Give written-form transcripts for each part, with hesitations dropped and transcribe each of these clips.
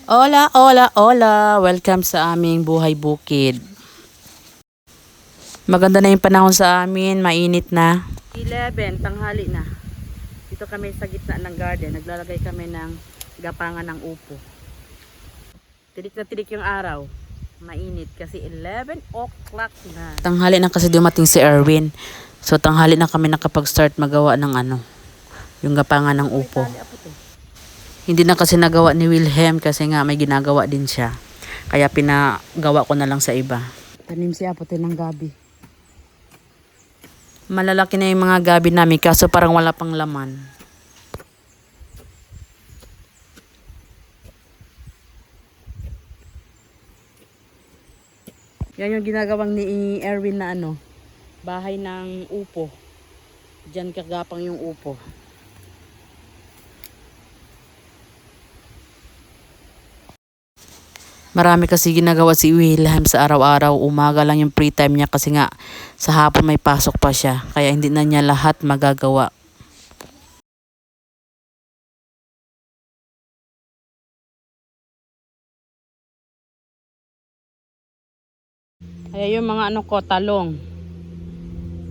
Hola, hola, hola! Welcome sa aming buhay bukid. Maganda na yung panahon sa amin, mainit na. 11, tanghali na. Dito kami sa gitna ng garden. Naglalagay kami ng gapangan ng upo. Tirik na tirik yung araw. Mainit kasi 11 o'clock na. Tanghali na kasi dumating si Erwin. So tanghali na kami nakapag-start magawa ng yung gapangan ng upo. Hindi na kasi nagawa ni Wilhelm kasi nga may ginagawa din siya. Kaya pinagawa ko na lang sa iba. Tanim siya puti ng gabi. Malalaki na yung mga gabi namin kaso parang wala pang laman. Yan yung ginagawang ni Erwin na bahay ng upo. Diyan kagapang yung upo. Marami kasi ginagawa si Wilhelm sa araw-araw. Umaga lang yung free time niya kasi nga sa hapon may pasok pa siya. Kaya hindi na niya lahat magagawa. Kaya yung mga ko, talong.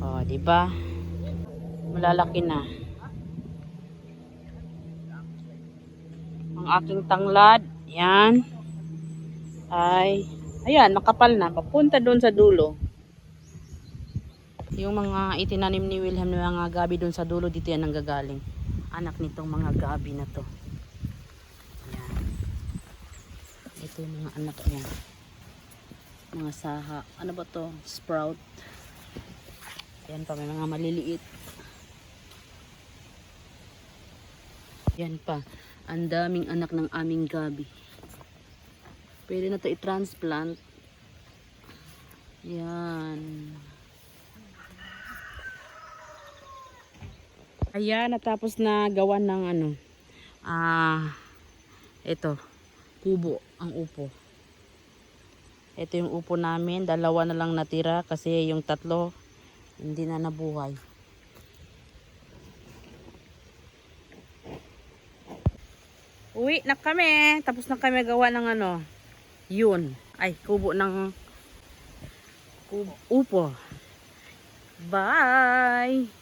Oh, di ba? Malalaki na. Ang aking tanglad, yan. Ayan, makapal na. Papunta doon sa dulo. Yung mga itinanim ni Wilhelm ng mga gabi doon sa dulo, dito yan nanggagaling. Anak nitong mga gabi na to. Ayan. Ito yung mga anak niya. Mga saha. Ano ba to? Sprout. Ayan pa, may mga maliliit. Yan pa. Ang daming anak ng aming gabi. Pwede na to i-transplant. Yan. Ayan, natapos na gawa ng ito, kubo, ang upo. Ito yung upo namin. Dalawa na lang natira kasi yung tatlo hindi na nabuhay. Uwi na kami. Tapos na kami gawa ng yun. Ay, kubo ng upo. Bye!